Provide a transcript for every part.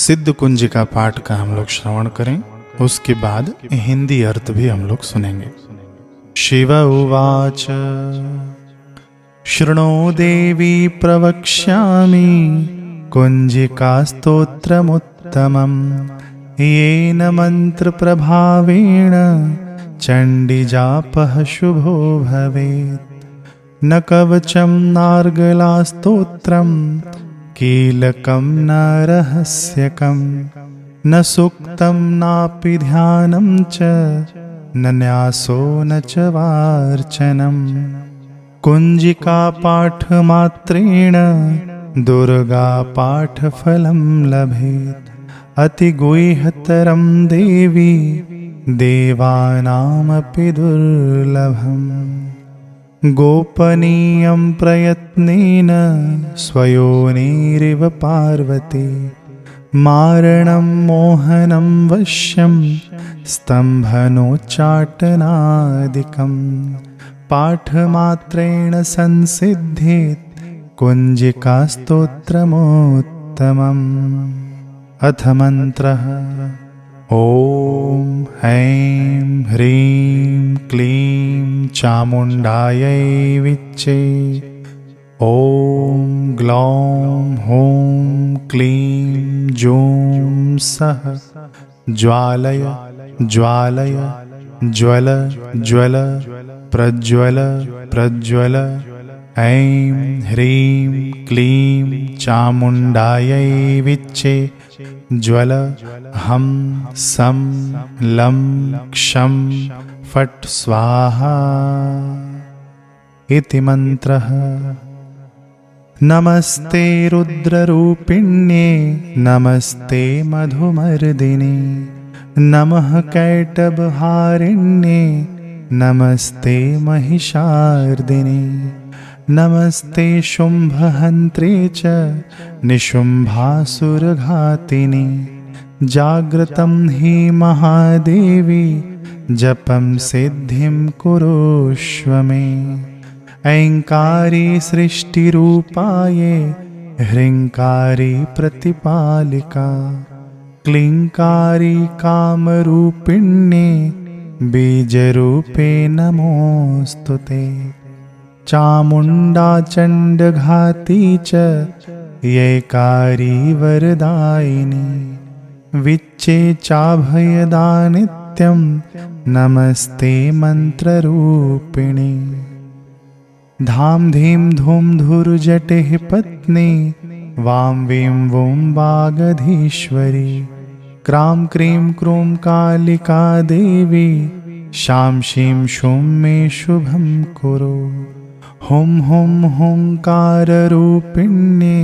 सिद्ध कुंज का पाठ का हम लोग श्रवण करें, उसके बाद हिंदी अर्थ भी हम लोग सुनेंगे। शिव उवाच शृणो देवी प्रवक्ष्यामि कुंजिकास्तोत्रमुत्तमम् येन मन्त्रप्रभावेण चण्डीजापः शुभो भवेत्। न कवचं नार्गलास्तोत्रं कीलकं न रहस्यकं न सूक्तं नापि ध्यानं च न न्यासो न च वार्चनम्। कुंजिका पाठमात्रेण दुर्गा पाठफलं लभेत्। अतिगुह्यतरं देवी देवानामपि दुर्लभम्। गोपनीयं प्रयत्नेन स्वयोनिरिव पार्वती मारणं मोहनं वश्यं स्तम्भनोच्चाटनादिकं पाठमात्रेण संसिद्धेत् कुंजिकास्तोत्रमोत्तमम्। अथ मंत्रः ॐ ऐं ह्रीं क्लीं चामुण्डायै विच्चे। ॐ ग्लौं हूं क्लीं जूं सः ज्वालय ज्वालय ज्वल ज्वल प्रज्वल प्रज्वल। ऐं ह्रीं क्लीं चामुण्डायै विच्चे ज्वल हम सम लं क्षं फट् स्वाहा इति मंत्रः। नमस्ते रुद्ररूपिण्ये नमस्ते मधुमर्दिने नमः कैटभहारिण्ये नमस्ते महिषार्दिने नमस्ते शुम्भहन्त्रे च निशुम्भासुरघातिने। जाग्रतं हि महादेवी जपं सिद्धिं कुरुष्व मे। ऐङ्कारी सृष्टिरूपाये ह्रीङ्कारी प्रतिपालिका क्लीङ्कारी कामरूपिण्ये बीजरूपे नमोऽस्तु ते। चामुण्डा चण्डघाती च यैकारी वरदायिनी विच्चे चाभयदा नित्यं नमस्ते मन्त्ररूपिणी। धाम धीं धूम धुर्जटेः पत्नी वां वीं वों वागधीश्वरी क्रां क्रीं क्रूं कालिका देवी शां शीं शूं मे शुभं कुरु। हुं हुं हुंकाररूपिण्ये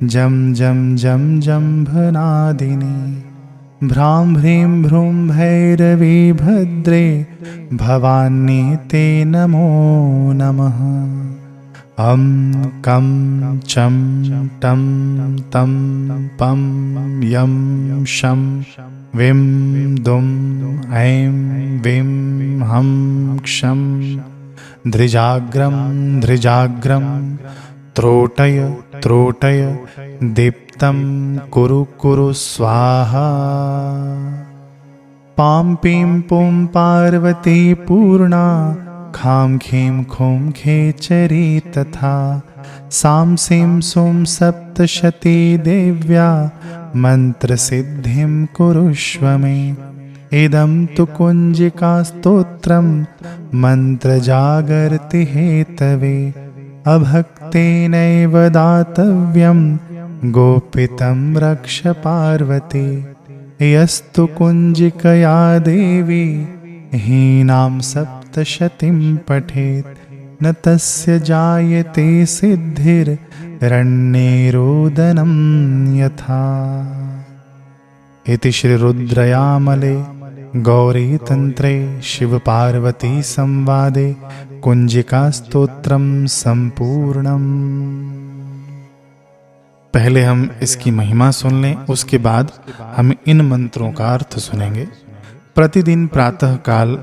जं जं जं जम्भनादिनी भ्रां भ्रीं भ्रूं भैरवी भद्रे भवान्ये ते नमो नमः। अं कं चं टं तं पं यं शं विं दुं ऐं विं हं क्षं धृजाग्रं धृजाग्रं त्रोटय त्रोटय दीप्तं कुरु कुरु स्वाहा। पां पीं पुं पार्वती पूर्णा खां खीं खूं खेचरी तथा सां सीं सूं सप्तशती देव्या मन्त्रसिद्धिं कुरुष्व मे। इदं तु कुंजिकास्तोत्रं मन्त्रजागर्ति हेतवे अभक्तेनैव दातव्यं गोपितं रक्ष पार्वती। यस्तु कुंजिकया देवी हीनां सप्तशतीं पठेत् न तस्य जायते सिद्धिर्रण्ये रोदनं यथा। इति श्री रुद्रयामले गौरी तंत्रे शिव पार्वती संवादे कुंजिका स्तोत्रम संपूर्णम। पहले हम इसकी महिमा सुन लें, उसके बाद हम इन मंत्रों का अर्थ सुनेंगे। प्रतिदिन प्रातः काल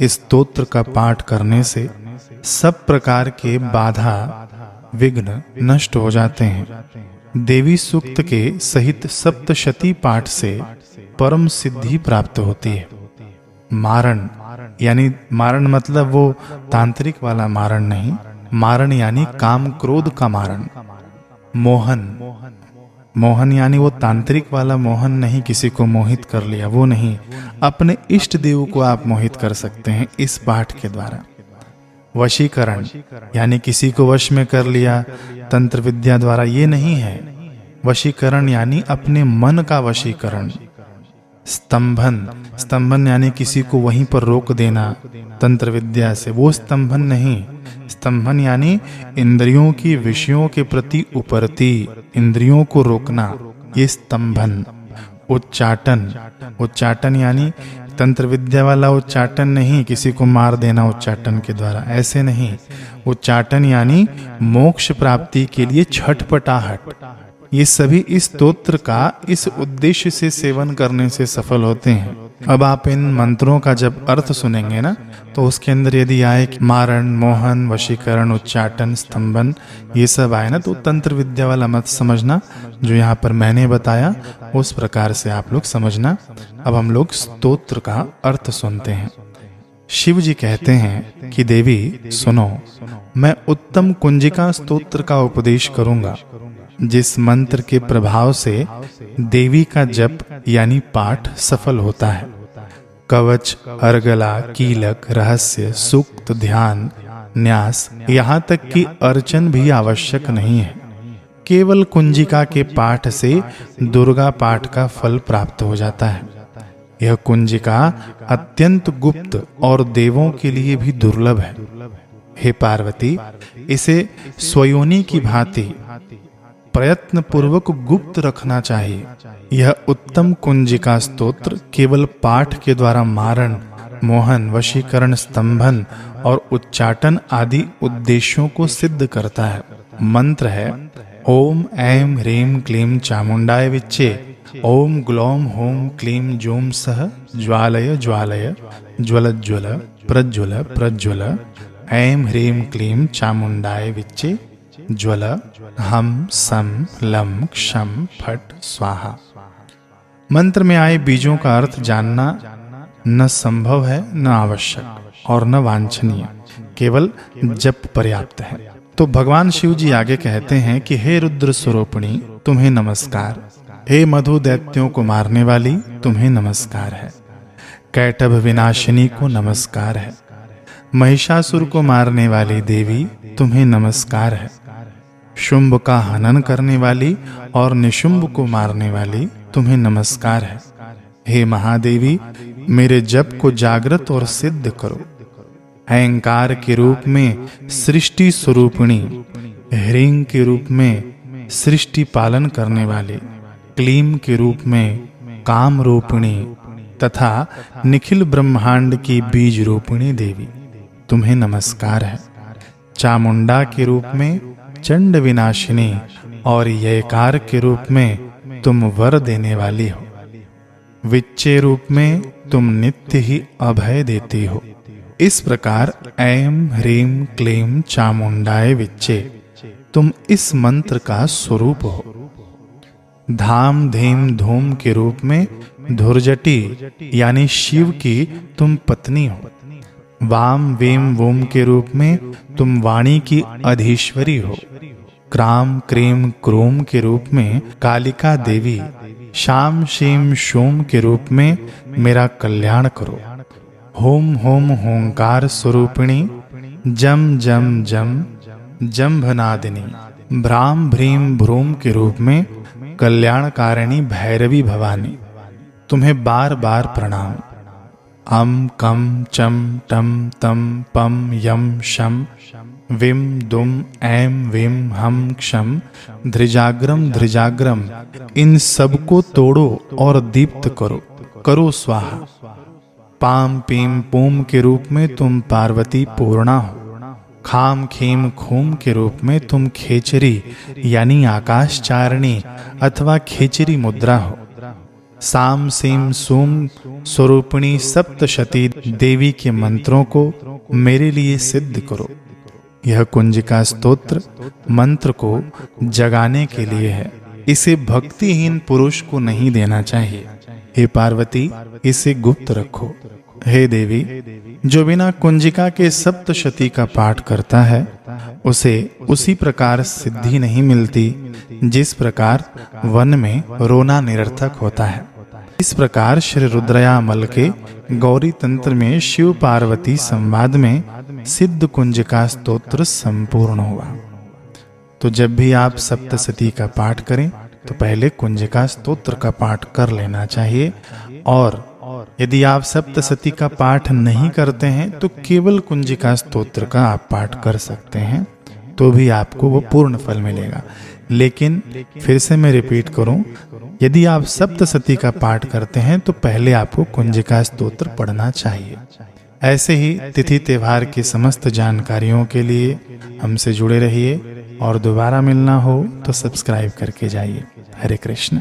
इस स्तोत्र का पाठ करने से सब प्रकार के बाधा विघ्न नष्ट हो जाते हैं। देवी सूक्त के सहित सप्तशती पाठ से परम सिद्धि प्राप्त होती है। मारण यानी मारण मतलब वो तांत्रिक वाला मारण नहीं, मारण यानी काम क्रोध का मारण। मोहन, मोहन यानी वो तांत्रिक वाला मोहन नहीं, किसी को मोहित कर लिया, वो नहीं। अपने इष्ट देव को आप मोहित कर सकते हैं इस पाठ के द्वारा। वशीकरण यानी किसी को वश में कर लिया तंत्र विद्या द्वारा, ये नहीं है। वशीकरण यानी अपने मन का वशीकरण। स्तंभन, स्तंभन यानी किसी को वहीं पर रोक देना तंत्र विद्या से, वो स्तंभन नहीं। स्तंभन यानी इंद्रियों की विषयों के प्रति उपरति, इंद्रियों को रोकना, ये स्तंभन। उच्चाटन, उच्चाटन यानी तंत्र विद्या वाला उच्चाटन नहीं, किसी को मार देना उच्चाटन के द्वारा, ऐसे नहीं। उच्चाटन यानी मोक्ष प्राप्ति के लिए छटपटाहट। ये सभी इस स्तोत्र का इस उद्देश्य से सेवन करने से सफल होते हैं। अब आप इन मंत्रों का जब अर्थ सुनेंगे ना, तो उसके अंदर यदि आए कि मारण, मोहन, वशीकरण, उच्चाटन, स्तंभन, ये सब आए ना, तो तंत्र विद्या वाला मत समझना। जो यहाँ पर मैंने बताया उस प्रकार से आप लोग समझना। अब हम लोग स्तोत्र का अर्थ सुनते हैं। शिव जी कहते हैं कि देवी सुनो, मैं उत्तम कुंजिका स्तोत्र का उपदेश करूंगा, जिस मंत्र के प्रभाव से देवी का जप यानी पाठ सफल होता है। कवच, अर्गला, कीलक, रहस्य, सूक्त, ध्यान, न्यास, यहाँ तक कि अर्चन भी आवश्यक नहीं है। केवल कुंजिका के पाठ से दुर्गा पाठ का फल प्राप्त हो जाता है। यह कुंजिका अत्यंत गुप्त और देवों के लिए भी दुर्लभ है। हे पार्वती, इसे स्वयोनि की भांति प्रयत्न पूर्वक गुप्त रखना चाहिए। यह उत्तम कुंजिका स्तोत्र केवल पाठ के द्वारा मारण, मोहन, वशीकरण, स्तंभन और उच्चाटन आदि उद्देश्यों को सिद्ध करता है। मंत्र है ओम ऐं ह्रीं क्लीं चामुंडाय विच्चे, ओम ग्लौम होम क्लीं जूम सह ज्वालय ज्वालय, ज्वलज्वल प्रज्वल प्रज्वल, ऐं ह्रीं क्लीं चामुंडाय विच्चे, ज्वल हम सम लम क्षम फट स्वाहा। मंत्र में आए बीजों का अर्थ जानना न संभव है, न आवश्यक और न वांछनीय, केवल जप पर्याप्त है। तो भगवान शिव जी आगे कहते हैं कि हे रुद्र स्वरूपिणी तुम्हें नमस्कार, हे मधु दैत्यों को मारने वाली तुम्हें नमस्कार है, कैटभ विनाशिनी को नमस्कार है, महिषासुर को मारने वाली देवी तुम्हें नमस्कार है, शुंभ का हनन करने वाली और निशुंभ को मारने वाली तुम्हें नमस्कार है। हे महादेवी, मेरे जप को जागृत और सिद्ध करो। अहंकार के रूप में सृष्टि स्वरूपिणी, ह्रीं के रूप में सृष्टि पालन करने वाली, क्लीं के रूप में काम रूपिणी तथा निखिल ब्रह्मांड की बीज रूपिणी देवी तुम्हें नमस्कार है। चामुंडा के रूप में चंड विनाशिनी और ययकार के रूप में तुम वर देने वाली हो। विच्चे रूप में तुम नित्य ही अभय देती हो। इस प्रकार ऐं ह्रीं क्लीं चामुंडाय विच्चे तुम इस मंत्र का स्वरूप हो। धाम धीम धूम के रूप में धुर्जटी यानी शिव की तुम पत्नी हो। वाम वेम वोम के रूप में तुम वाणी की अधीश्वरी हो। क्राम क्रीम क्रोम के रूप में कालिका देवी, शाम शीम शोम के रूप में मेरा कल्याण करो। होम होम होंकार स्वरूपिणी, जम जम जम जम्भनादिनी, भ्राम भ्रीम भ्रूम के रूप में कल्याणकारिणी भैरवी भवानी तुम्हें बार बार प्रणाम। अम कम चम टम तम पम यम शम विम दुम ऐं विम हम क्षम धृजाग्रम धृजाग्रम, इन सब को तोड़ो और दीप्त करो, करो स्वाहा। पाम पीम पूम के रूप में तुम पार्वती पूर्णा हो। खाम खीम खूम के रूप में तुम खेचरी यानी आकाशचारिणी अथवा खेचरी मुद्रा हो। साम सीम सूम स्वरूपिणी सप्तशती देवी के मंत्रों को मेरे लिए सिद्ध करो। यह कुंजिका स्तोत्र मंत्र को जगाने के लिए है। इसे भक्तिहीन पुरुष को नहीं देना चाहिए। हे पार्वती, इसे गुप्त रखो। हे देवी, जो बिना कुंजिका के सप्तशती का पाठ करता है उसे उसी प्रकार सिद्धि नहीं मिलती जिस प्रकार वन में रोना निरर्थक होता है। इस प्रकार श्री रुद्रयामल के गौरी तंत्र में शिव पार्वती संवाद में सिद्ध कुंजिका स्तोत्र संपूर्ण हुआ। तो जब भी आप सप्तशती का पाठ करें तो पहले कुंजिका स्तोत्र का पाठ कर लेना चाहिए, और यदि आप सप्तशती का पाठ नहीं करते हैं तो केवल कुंजिका स्तोत्र का आप पाठ कर सकते हैं, तो भी आपको वो पूर्ण फल मिलेगा। लेकिन फिर से मैं रिपीट करूं, यदि आप सप्तशती का पाठ करते हैं तो पहले आपको कुंजिका स्तोत्र पढ़ना चाहिए। ऐसे ही तिथि त्योहार की समस्त जानकारियों के लिए हमसे जुड़े रहिए, और दोबारा मिलना हो तो सब्सक्राइब करके जाइए। हरे कृष्ण।